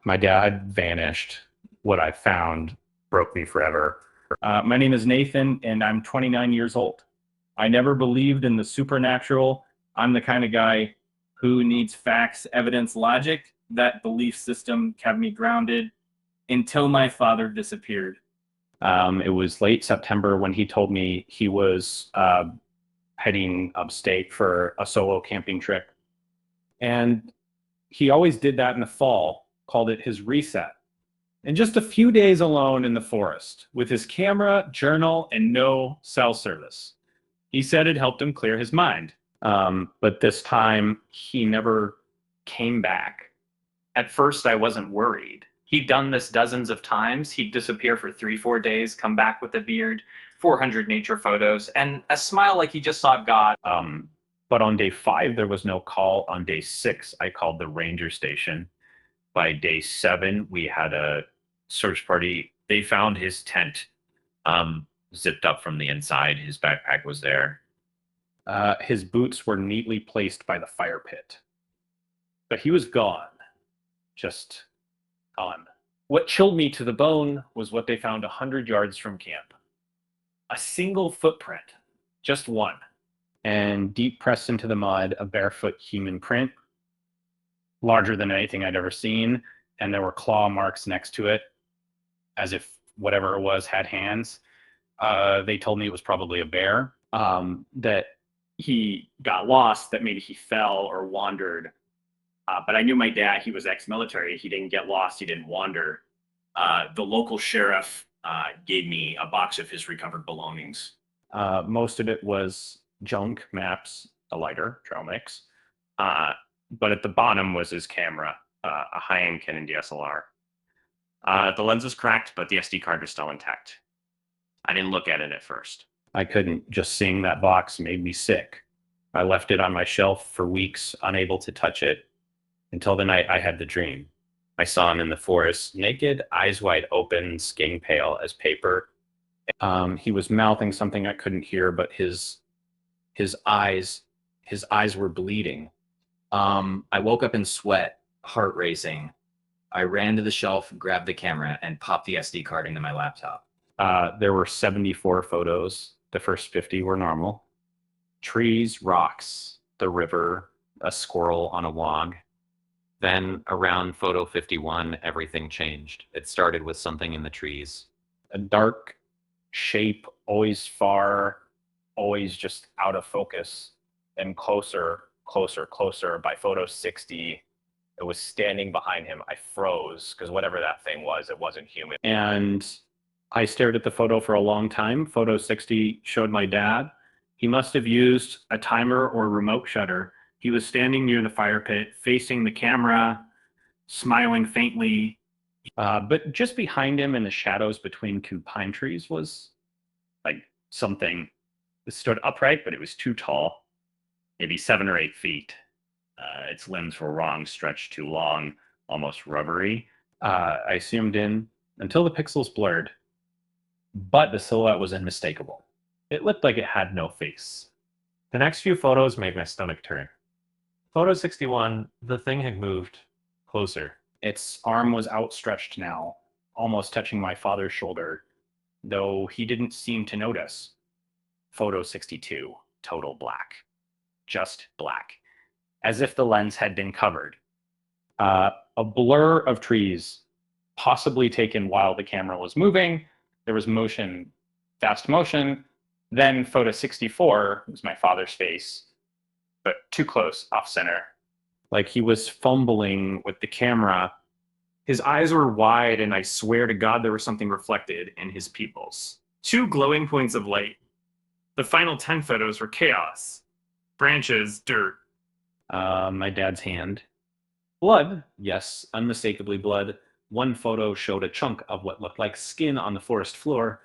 My dad vanished. What I found broke me forever. My name is Nathan, and I'm 29 years old. I never believed in the supernatural. I'm the kind of guy who needs facts, evidence, logic. That belief system kept me grounded until my father disappeared. It was late September when he told me he was heading upstate for a solo camping trip. And he always did that in the fall, called it his reset. In just a few days alone in the forest, with his camera, journal, and no cell service, he said it helped him clear his mind. But this time, he never came back. At first, I wasn't worried. He'd done this dozens of times. He'd disappear for 3, 4 days, come back with a beard, 400 nature photos, and a smile like he just saw God. But on day 5, there was no call. On day 6, I called the ranger station. By day 7, we had a search party. They found his tent zipped up from the inside. His backpack was there. His boots were neatly placed by the fire pit. But he was gone. Just gone. What chilled me to the bone was what they found 100 yards from camp. A single footprint. Just one. And deep pressed into the mud, a barefoot human print, larger than anything I'd ever seen, and there were claw marks next to it, as if whatever it was had hands. They told me it was probably a bear, that he got lost, that maybe he fell or wandered. But I knew my dad, he was ex-military. He didn't get lost, he didn't wander. The local sheriff gave me a box of his recovered belongings. Most of it was junk, maps, a lighter, trail mix. But at the bottom was his camera, a high-end Canon DSLR. The lens was cracked, but the SD card was still intact. I didn't look at it at first. I couldn't. Just seeing that box made me sick. I left it on my shelf for weeks, unable to touch it, until the night I had the dream. I saw him in the forest, naked, eyes wide open, skin pale as paper. He was mouthing something I couldn't hear, but his eyes were bleeding. I woke up in sweat, heart racing. I ran to the shelf, grabbed the camera, and popped the SD card into my laptop. There were 74 photos. The first 50 were normal. Trees, rocks, the river, a squirrel on a log. Then around photo 51, everything changed. It started with something in the trees. A dark shape, always far, always just out of focus, and closer, closer, closer. By photo 60, it was standing behind him. I froze because whatever that thing was, it wasn't human. And I stared at the photo for a long time. Photo 60 showed my dad. He must have used a timer or remote shutter. He was standing near the fire pit, facing the camera, smiling faintly. But just behind him in the shadows between 2 pine trees was like something that stood upright, but it was too tall, maybe 7 or 8 feet. Its limbs were wrong, stretched too long, almost rubbery. I zoomed in until the pixels blurred, but the silhouette was unmistakable. It looked like it had no face. The next few photos made my stomach turn. Photo 61, the thing had moved closer. Its arm was outstretched now, almost touching my father's shoulder, though he didn't seem to notice. Photo 62, total black. Just black. As if the lens had been covered. A blur of trees, possibly taken while the camera was moving. There was motion, fast motion. Then photo 64 was my father's face, but too close, off center. Like he was fumbling with the camera. His eyes were wide, and I swear to God there was something reflected in his pupils. 2 glowing points of light. The final 10 photos were chaos. Branches, dirt. My dad's hand. Blood, yes, unmistakably blood. One photo showed a chunk of what looked like skin on the forest floor.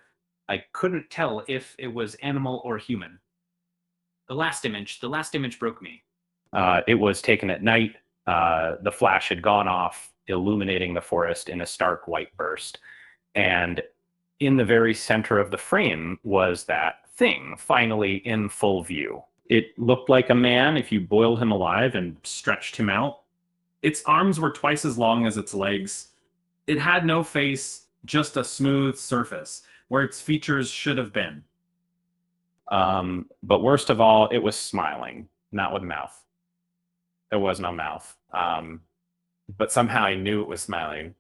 I couldn't tell if it was animal or human. The last image broke me. It was taken at night. The flash had gone off, illuminating the forest in a stark white burst. And in the very center of the frame was that thing, finally in full view. It looked like a man if you boiled him alive and stretched him out. Its arms were twice as long as its legs. It had no face, just a smooth surface, where its features should have been. But worst of all, it was smiling, not with mouth. There was no mouth. But somehow I knew it was smiling.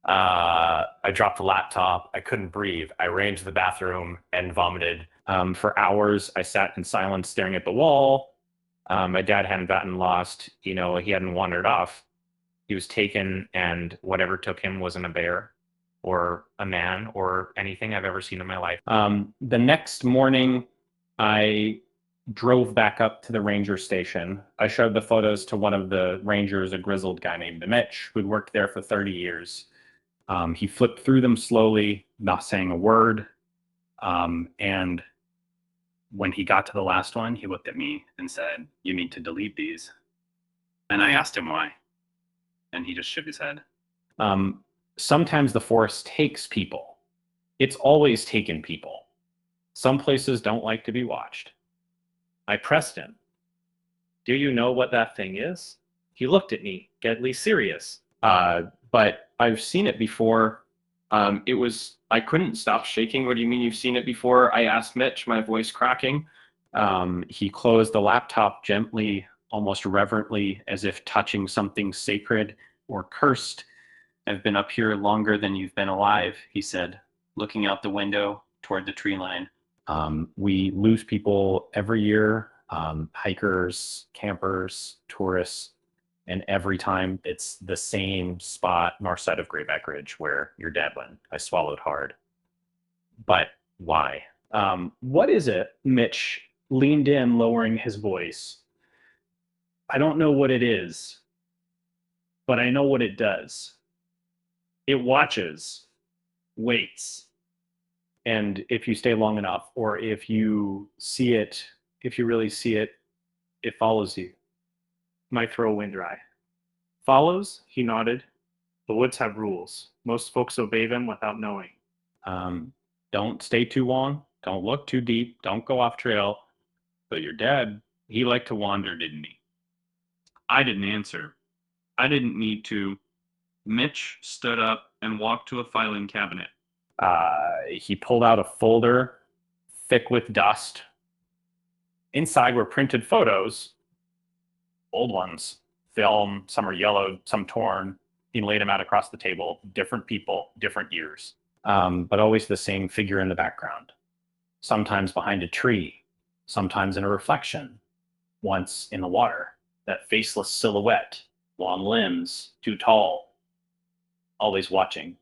I dropped the laptop. I couldn't breathe. I ran to the bathroom and vomited. For hours, I sat in silence staring at the wall. My dad hadn't gotten lost. He hadn't wandered off. He was taken, and whatever took him wasn't a bear or a man or anything I've ever seen in my life. The next morning, I drove back up to the ranger station. I showed the photos to one of the rangers, a grizzled guy named Mitch, who'd worked there for 30 years. He flipped through them slowly, not saying a word. And when he got to the last one, he looked at me and said, "You need to delete these." And I asked him why. And he just shook his head. Sometimes the forest takes people. It's always taken people. Some places don't like to be watched. I pressed him. "Do you know what that thing is?" He looked at me, deadly serious. But I've seen it before. I couldn't stop shaking. "What do you mean you've seen it before?" I asked Mitch, my voice cracking. He closed the laptop gently, almost reverently, as if touching something sacred or cursed. "I've been up here longer than you've been alive," he said, looking out the window toward the tree line. We lose people every year, hikers, campers, tourists, and every time it's the same spot north side of Grayback Ridge where your dad went. I swallowed hard. But why? What is it? Mitch leaned in, lowering his voice. "I don't know what it is, but I know what it does. It watches, waits, and if you stay long enough, or if you see it, if you really see it, it follows you." My throat went dry. "Follows?" He nodded. "The woods have rules. Most folks obey them without knowing. Don't stay too long. Don't look too deep. Don't go off trail. But your dad, he liked to wander, didn't he?" I didn't answer. I didn't need to. Mitch stood up and walked to a filing cabinet. He pulled out a folder thick with dust. Inside were printed photos, old ones, film. Some are yellowed, some torn. He laid them out across the table. Different people, different years, but always the same figure in the background. Sometimes behind a tree, sometimes in a reflection, once in the water. That faceless silhouette, long limbs, too tall, always watching.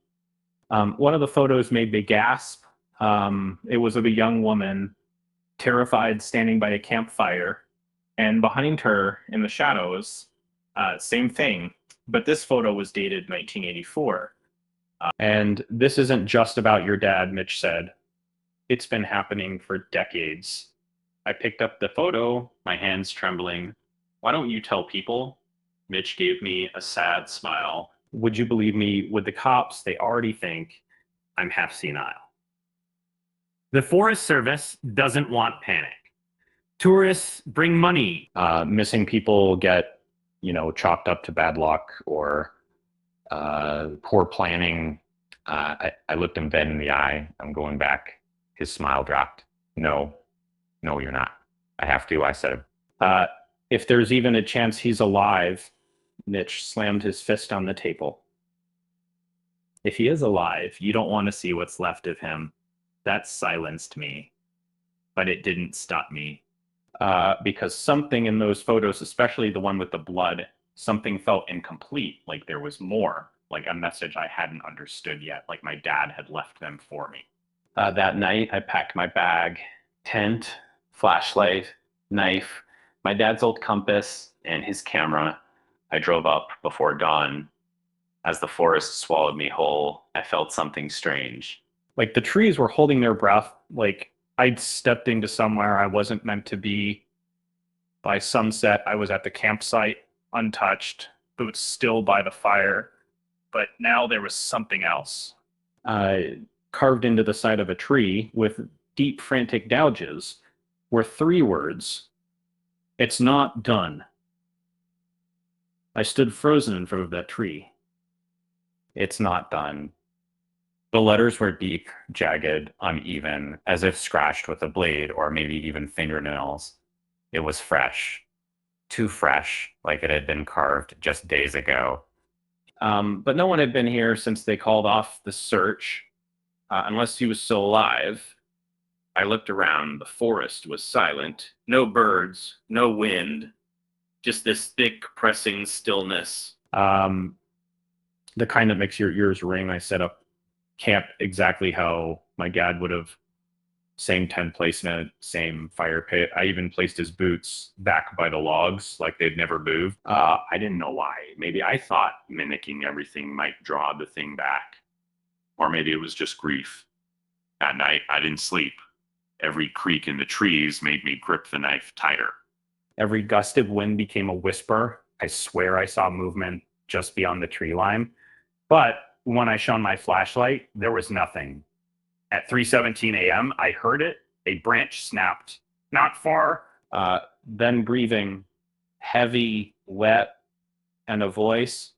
One of the photos made me gasp. It was of a young woman, terrified, standing by a campfire, and behind her in the shadows, same thing, but this photo was dated 1984. And this isn't just about your dad, Mitch said. It's been happening for decades. I picked up the photo, my hands trembling. "Why don't you tell people?" Mitch gave me a sad smile. "Would you believe me? With the cops, they already think I'm half senile." The Forest Service doesn't want panic. Tourists bring money. Missing people get, chalked up to bad luck or poor planning. I looked him dead in the eye. "I'm going back." His smile dropped. No, you're not." "I have to," I said. If there's even a chance he's alive," Mitch slammed his fist on the table. "If he is alive, you don't want to see what's left of him." That silenced me, but it didn't stop me. Because something in those photos, especially the one with the blood, something felt incomplete, like there was more, like a message I hadn't understood yet, like my dad had left them for me. That night, I packed my bag, tent, flashlight, knife, my dad's old compass, and his camera. I drove up before dawn. As the forest swallowed me whole, I felt something strange. Like the trees were holding their breath, like I'd stepped into somewhere I wasn't meant to be. By sunset, I was at the campsite, untouched, boots still by the fire. But now there was something else. Carved into the side of a tree with deep, frantic gouges were 3 words. "It's not done." I stood frozen in front of that tree. It's not done. The letters were deep, jagged, uneven, as if scratched with a blade or maybe even fingernails. It was fresh. Too fresh, like it had been carved just days ago. But no one had been here since they called off the search, unless he was still alive. I looked around. The forest was silent. No birds, no wind, just this thick, pressing stillness. The kind that makes your ears ring. I set up camp exactly how my dad would have. Same tent placement, same fire pit. I even placed his boots back by the logs like they'd never moved. I didn't know why. Maybe I thought mimicking everything might draw the thing back. Or maybe it was just grief. At night, I didn't sleep. Every creak in the trees made me grip the knife tighter. Every gust of wind became a whisper. I swear I saw movement just beyond the tree line. But when I shone my flashlight, there was nothing. At 3:17 a.m., I heard it. A branch snapped. Not far. Then breathing, heavy, wet, and a voice.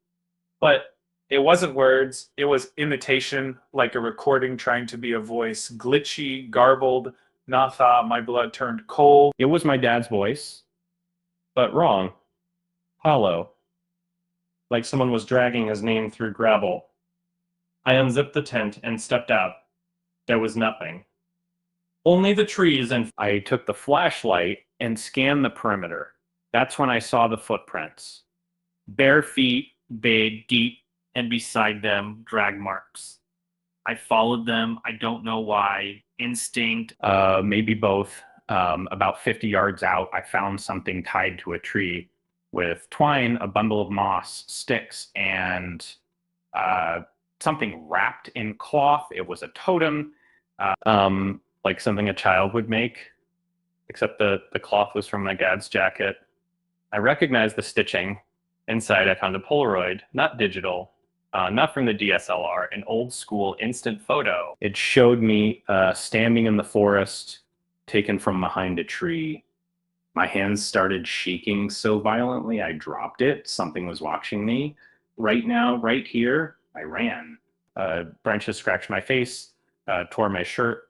But it wasn't words, it was imitation, like a recording trying to be a voice. Glitchy, garbled, Natha, my blood turned cold. It was my dad's voice, but wrong. Hollow. Like someone was dragging his name through gravel. I unzipped the tent and stepped out. There was nothing. Only the trees and... I took the flashlight and scanned the perimeter. That's when I saw the footprints. Bare feet, bade deep, and beside them, drag marks. I followed them. I don't know why. Instinct. Maybe both. About 50 yards out, I found something tied to a tree with twine, a bundle of moss, sticks, and something wrapped in cloth. It was a totem, like something a child would make, except the cloth was from my dad's jacket. I recognized the stitching. Inside, I found a Polaroid, not digital, not from the DSLR, an old school instant photo. It showed me standing in the forest, taken from behind a tree. My hands started shaking so violently, I dropped it. Something was watching me. Right now, right here, I ran. Branches scratched my face, tore my shirt.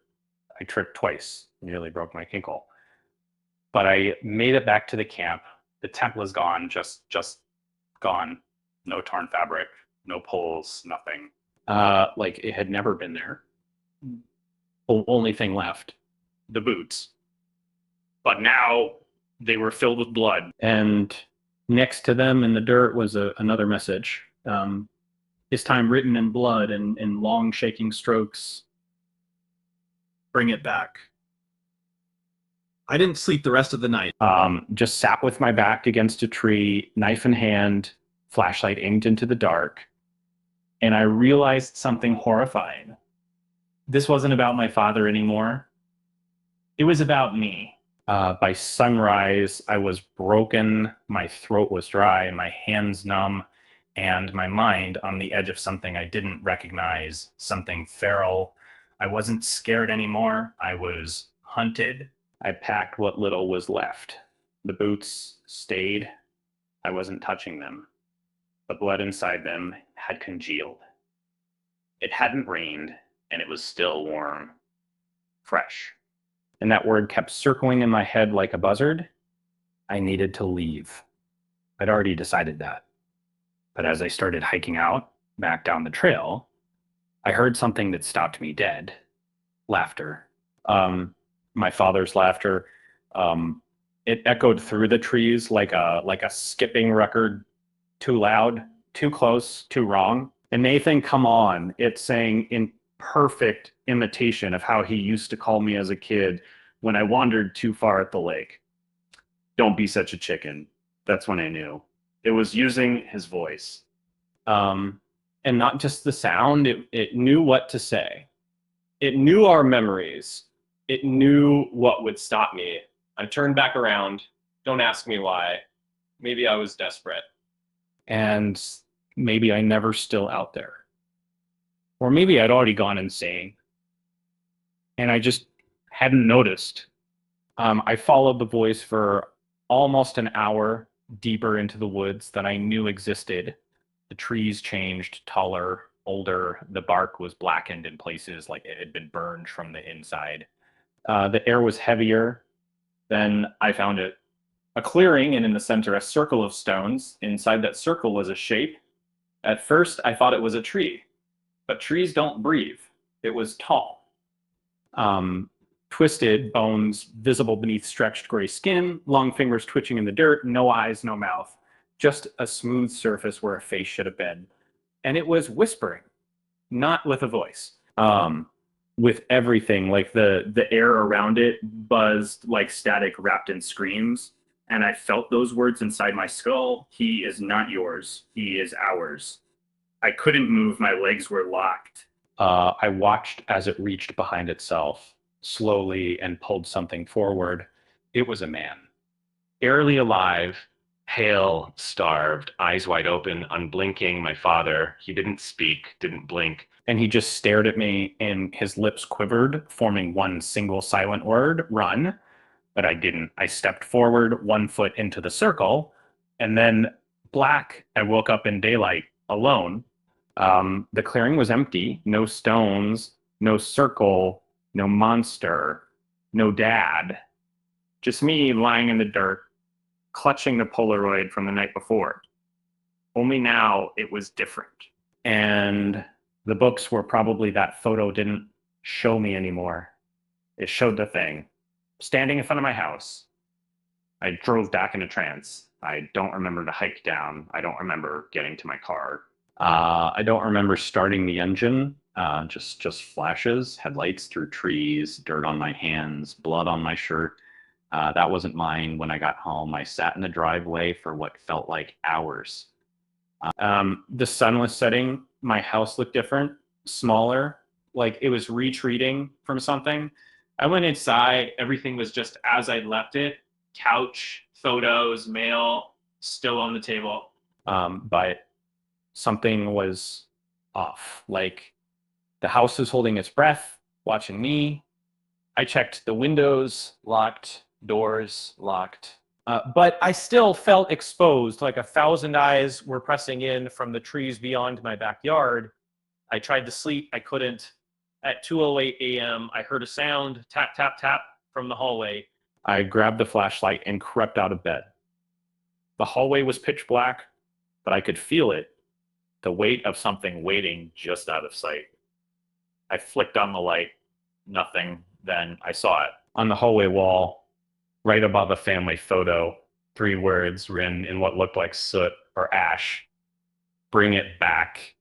I tripped twice, nearly broke my ankle. But I made it back to the camp. The tent was gone, just gone. No torn fabric, no poles, nothing. Like it had never been there. Only thing left, the boots. But now they were filled with blood. And next to them in the dirt was another message. This time written in blood and in long shaking strokes. Bring it back. I didn't sleep the rest of the night. Just sat with my back against a tree, knife in hand, flashlight aimed into the dark. And I realized something horrifying. This wasn't about my father anymore. It was about me. By sunrise, I was broken, my throat was dry, my hands numb, and my mind on the edge of something I didn't recognize, something feral. I wasn't scared anymore. I was hunted. I packed what little was left. The boots stayed. I wasn't touching them. The blood inside them had congealed. It hadn't rained, and it was still warm. Fresh. And that word kept circling in my head like a buzzard. I needed to leave. I'd already decided that. But as I started hiking out, back down the trail, I heard something that stopped me dead. Laughter. My father's laughter. It echoed through the trees like a skipping record. Too loud, too close, too wrong. And Nathan, come on. It's saying in perfect imitation of how he used to call me as a kid when I wandered too far at the lake. Don't be such a chicken. That's when I knew. It was using his voice. And not just the sound, it knew what to say. It knew our memories. It knew what would stop me. I turned back around. Don't ask me why. Maybe I was desperate. And maybe I never still out there. Or maybe I'd already gone insane. And I just hadn't noticed. I followed the voice for almost an hour. deeper into the woods that I knew existed. The trees changed, taller, older. The bark was blackened in places like it had been burned from the inside. The air was heavier. Then I found it a clearing, and in the center, a circle of stones. Inside that circle was a shape. At first, I thought it was a tree, but trees don't breathe. It was tall. Um, Twisted, bones visible beneath stretched gray skin, long fingers twitching in the dirt, no eyes, no mouth, just a smooth surface where a face should have been. And it was whispering, not with a voice. With everything, like the air around it buzzed like static wrapped in screams. And I felt those words inside my skull. He is not yours. He is ours. I couldn't move. My legs were locked. I watched as it reached behind itself slowly and pulled something forward. It was a man, barely alive, pale, starved, eyes wide open, unblinking. My father, he didn't speak, didn't blink. And he just stared at me, and his lips quivered, forming one single silent word, run. But I didn't. I stepped forward, 1 foot into the circle, and then black. I woke up in daylight, alone. The clearing was empty, no stones, no circle, no monster, no dad. Just me lying in the dirt, clutching the Polaroid from the night before. Only now it was different. And the books were probably that photo didn't show me anymore. It showed the thing. Standing in front of my house. I drove back in a trance. I don't remember the hike down. I don't remember getting to my car. I don't remember starting the engine. Just flashes, headlights through trees, dirt on my hands, blood on my shirt. That wasn't mine. When I got home, I sat in the driveway for what felt like hours. The sun was setting. My house looked different, smaller, like it was retreating from something. I went inside. Everything was just as I'd left it. Couch, photos, mail, still on the table. But something was off. Like the house was holding its breath, watching me. I checked the windows, locked, doors, locked. But I still felt exposed, like 1,000 eyes were pressing in from the trees beyond my backyard. I tried to sleep, I couldn't. At 2:08 a.m., I heard a sound, tap, tap, tap, from the hallway. I grabbed the flashlight and crept out of bed. The hallway was pitch black, but I could feel it, the weight of something waiting just out of sight. I flicked on the light, nothing. Then I saw it. On the hallway wall, right above a family photo, 3 words written in what looked like soot or ash. Bring it back.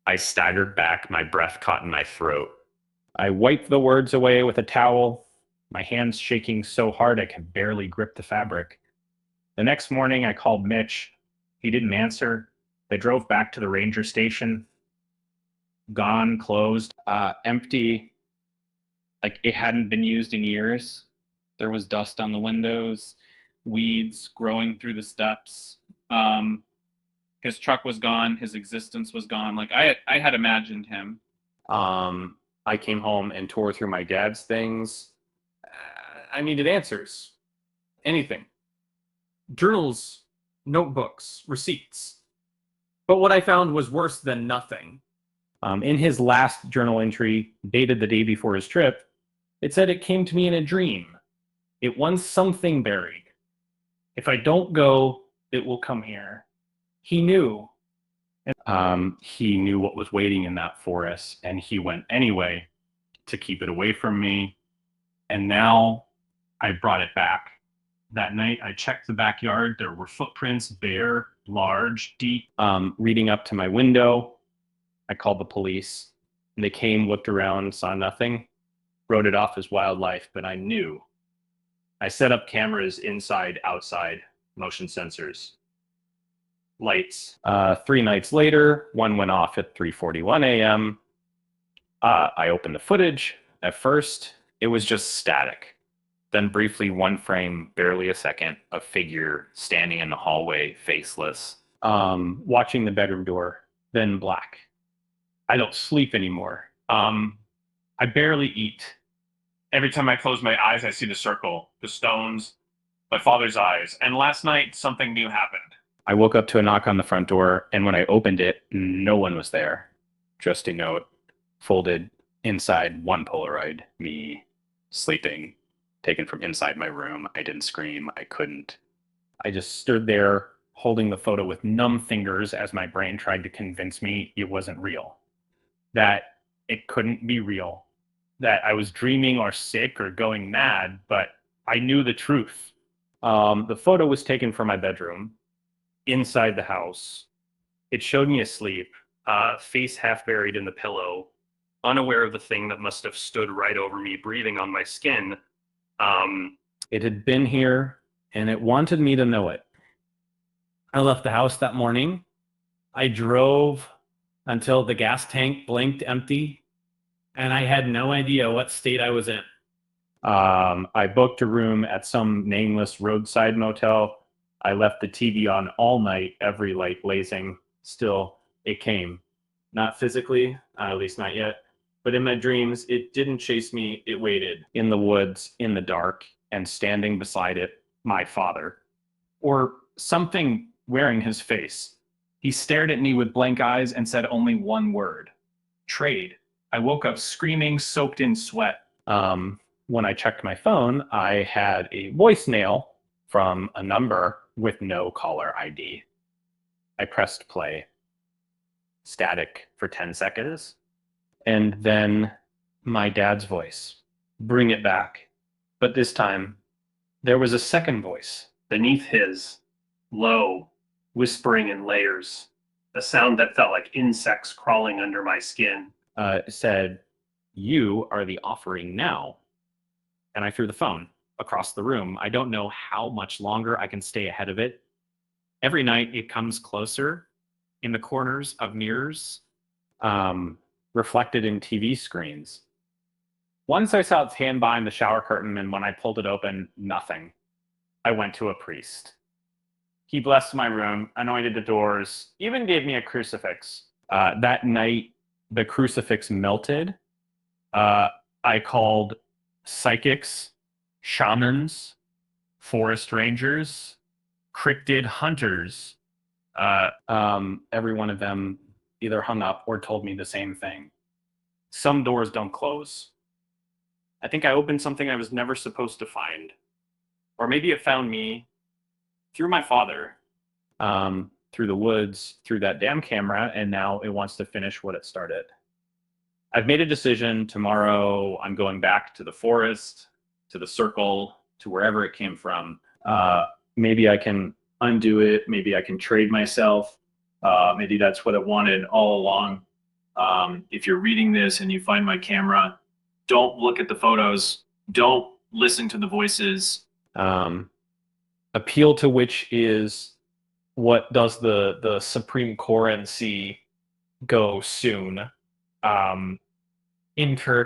I staggered back, my breath caught in my throat. I wiped the words away with a towel, my hands shaking so hard I could barely grip the fabric. The next morning, I called Mitch. He didn't answer. They drove back to the ranger station. Gone, closed, empty, like it hadn't been used in years. There was dust on the windows, weeds growing through the steps. His truck was gone. His existence was gone. Like I had imagined him. I came home and tore through my dad's things. I needed answers. Anything. Journals, notebooks, receipts. But what I found was worse than nothing. In his last journal entry, dated the day before his trip, it said it came to me in a dream. It wants something buried. If I don't go, it will come here. He knew. He knew what was waiting in that forest, and he went anyway to keep it away from me. And now I brought it back. That night, I checked the backyard. There were footprints, bare, large, deep. Reading up to my window, I called the police. And they came, looked around, saw nothing, wrote it off as wildlife, but I knew. I set up cameras inside, outside, motion sensors, lights. 3 nights later, one went off at 3:41 a.m. I opened the footage. At first, it was just static. Then briefly, one frame, barely a second, a figure standing in the hallway, faceless, watching the bedroom door, then black. I don't sleep anymore. I barely eat. Every time I close my eyes, I see the circle, the stones, my father's eyes, and last night something new happened. I woke up to a knock on the front door, and when I opened it, no one was there. Just a note folded inside one Polaroid, me sleeping, taken from inside my room. I didn't scream. I couldn't. I just stood there holding the photo with numb fingers as my brain tried to convince me it wasn't real, that it couldn't be real, that I was dreaming or sick or going mad, but I knew the truth. The photo was taken from my bedroom inside the house. It showed me asleep, face half buried in the pillow, unaware of the thing that must have stood right over me, breathing on my skin. It had been here, and it wanted me to know it. I left the house that morning. I drove until the gas tank blinked empty, and I had no idea what state I was in. I booked a room at some nameless roadside motel. I left the TV on all night, every light blazing. Still, it came. Not physically, at least not yet, but in my dreams, it didn't chase me. It waited in the woods, in the dark, and standing beside it, my father. Or something wearing his face. He stared at me with blank eyes and said only one word: trade. I woke up screaming, soaked in sweat. When I checked my phone, I had a voicemail from a number with no caller ID. I pressed play. Static for 10 seconds. And then my dad's voice. Bring it back. But this time, there was a second voice beneath his, low, whispering in layers, a sound that felt like insects crawling under my skin. Said, "You are the offering now." And I threw the phone across the room. I don't know how much longer I can stay ahead of it. Every night it comes closer in the corners of mirrors, reflected in TV screens. Once I saw its hand behind the shower curtain, and when I pulled it open, nothing. I went to a priest. He blessed my room, anointed the doors, even gave me a crucifix. That night, the crucifix melted. I called psychics, shamans, forest rangers, cryptid hunters. Every one of them either hung up or told me the same thing. Some doors don't close. I think I opened something I was never supposed to find. Or maybe it found me through my father, through the woods, through that damn camera, and now it wants to finish what it started. I've made a decision. Tomorrow I'm going back to the forest, to the circle, to wherever it came from. Maybe I can undo it. Maybe I can trade myself. Maybe that's what it wanted all along. If you're reading this and you find my camera, don't look at the photos. Don't listen to the voices. Appeal to which is, what does the Supreme Court and see go soon? Incur